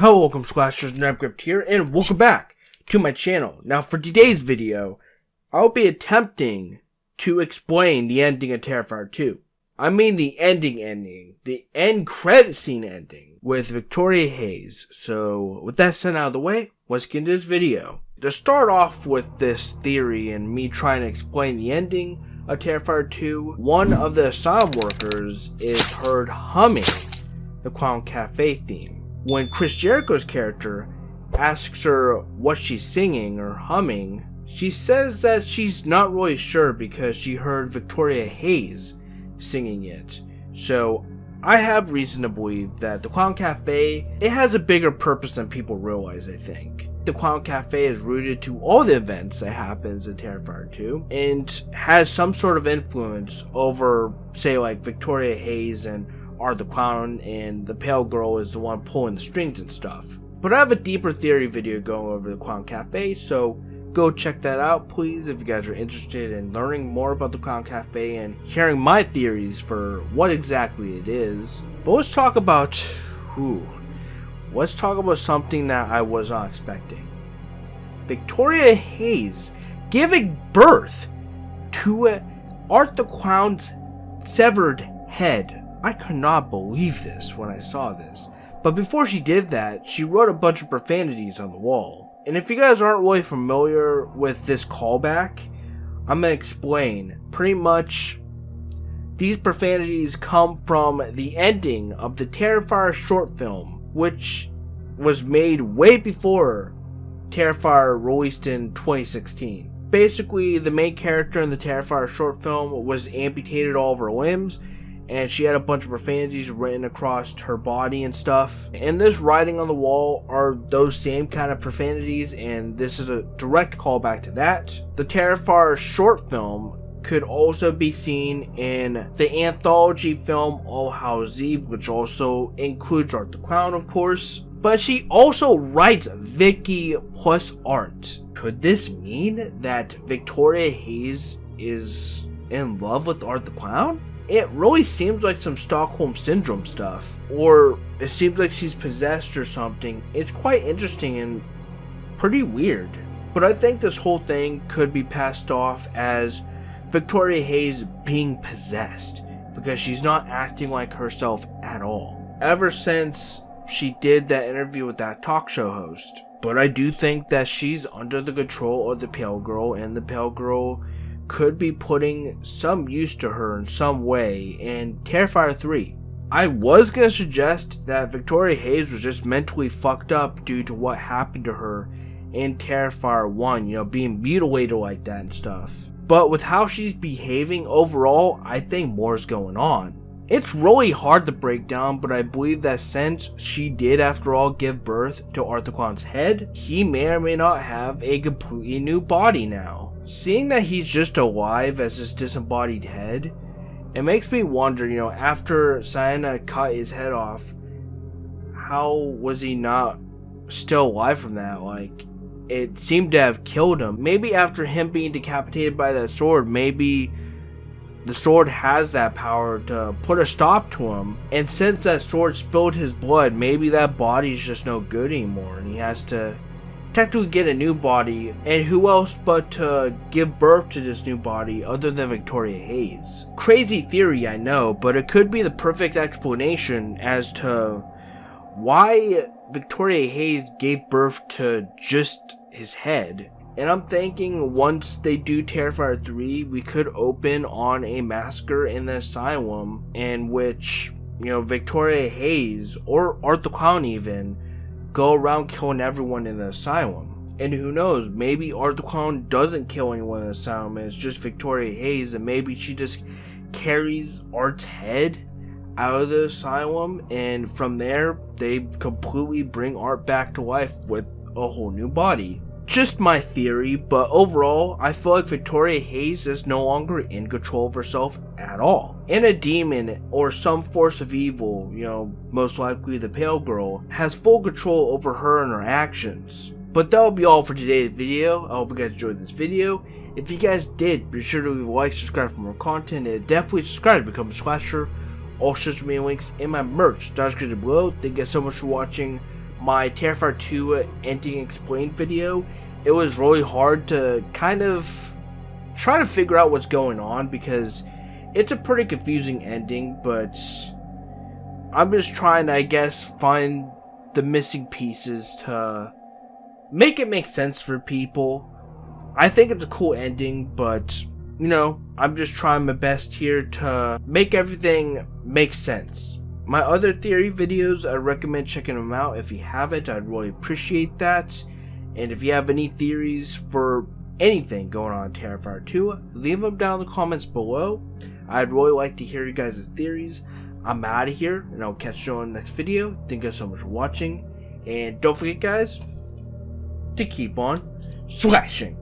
Hello, welcome Squashers, Nabgripped here, and welcome back to my channel. Now for today's video, I'll be attempting to explain the ending of Terrifier 2. I mean the ending, the end credit scene ending with Victoria Hayes. So with that said out of the way, let's get into this video. To start off with this theory and me trying to explain the ending of Terrifier 2, one of the asylum workers is heard humming the Clown Cafe theme. When Chris Jericho's character asks her what she's singing or humming, she says that she's not really sure because she heard Victoria Hayes singing it. So I have reason to believe that the Clown Cafe, it has a bigger purpose than people realize, I think. The Clown Cafe is rooted to all the events that happens in Terrifier 2 and has some sort of influence over, say, like Victoria Hayes and Art the Clown, and the pale girl is the one pulling the strings and stuff. But I have a deeper theory video going over the Clown Cafe, so go check that out please if you guys are interested in learning more about the Clown Cafe and hearing my theories for what exactly it is. But let's talk about something that I was not expecting. Victoria Hayes giving birth to Art the Clown's severed head. I could not believe this when I saw this. But before she did that, she wrote a bunch of profanities on the wall. And if you guys aren't really familiar with this callback, I'm going to explain. Pretty much, these profanities come from the ending of the Terrifier short film, which was made way before Terrifier released in 2016. Basically, the main character in the Terrifier short film was amputated all of her limbs, and she had a bunch of profanities written across her body and stuff. And this writing on the wall are those same kind of profanities, and this is a direct callback to that. The Terrifier short film could also be seen in the anthology film All Hallows Eve, which also includes Art the Clown, of course. But she also writes Vicky plus Art. Could this mean that Victoria Hayes is in love with Art the Clown? It really seems like some Stockholm Syndrome stuff, or it seems like she's possessed or something. It's quite interesting and pretty weird. But I think this whole thing could be passed off as Victoria Hayes being possessed, because she's not acting like herself at all, ever since she did that interview with that talk show host. But I do think that she's under the control of the Pale Girl, and the Pale Girl could be putting some use to her in some way in Terrifier 3. I was going to suggest that Victoria Hayes was just mentally fucked up due to what happened to her in Terrifier 1, being mutilated like that and stuff. But with how she's behaving overall, I think more is going on. It's really hard to break down, but I believe that since she did after all give birth to Art the Clown's head, he may or may not have a completely new body now. Seeing that he's just alive as his disembodied head, it makes me wonder, after Sienna cut his head off, how was he not still alive from that? Like, it seemed to have killed him. Maybe after him being decapitated by that sword, maybe the sword has that power to put a stop to him. And since that sword spilled his blood, maybe that body's just no good anymore, and he has to technically get a new body, and who else but to give birth to this new body other than Victoria Hayes? Crazy theory, I know, but it could be the perfect explanation as to why Victoria Hayes gave birth to just his head. And I'm thinking once they do Terrifier 3, we could open on a massacre in the asylum in which, Victoria Hayes, or Art the Clown even, go around killing everyone in the asylum. And who knows, maybe Art the Clown doesn't kill anyone in the asylum and it's just Victoria Hayes, and maybe she just carries Art's head out of the asylum, and from there they completely bring Art back to life with a whole new body. Just my theory, but overall I feel like Victoria Hayes is no longer in control of herself at all. And a demon or some force of evil, most likely the Pale Girl, has full control over her and her actions. But that will be all for today's video. I hope you guys enjoyed this video. If you guys did, be sure to leave a like, subscribe for more content, and definitely subscribe to become a Slasher. All social media links in my merch description below. Thank you guys so much for watching. my Terrifier 2 ending explained video, it was really hard to kind of try to figure out what's going on because it's a pretty confusing ending, but I'm just trying to, I guess, find the missing pieces to make it make sense for people. I think it's a cool ending, but, you know, I'm just trying my best here to make everything make sense. My other theory videos, I recommend checking them out. If you haven't, I'd really appreciate that. And if you have any theories for anything going on in Terrifier 2, leave them down in the comments below. I'd really like to hear you guys' theories. I'm out of here, and I'll catch you on the next video. Thank you so much for watching. And don't forget, guys, to keep on slashing.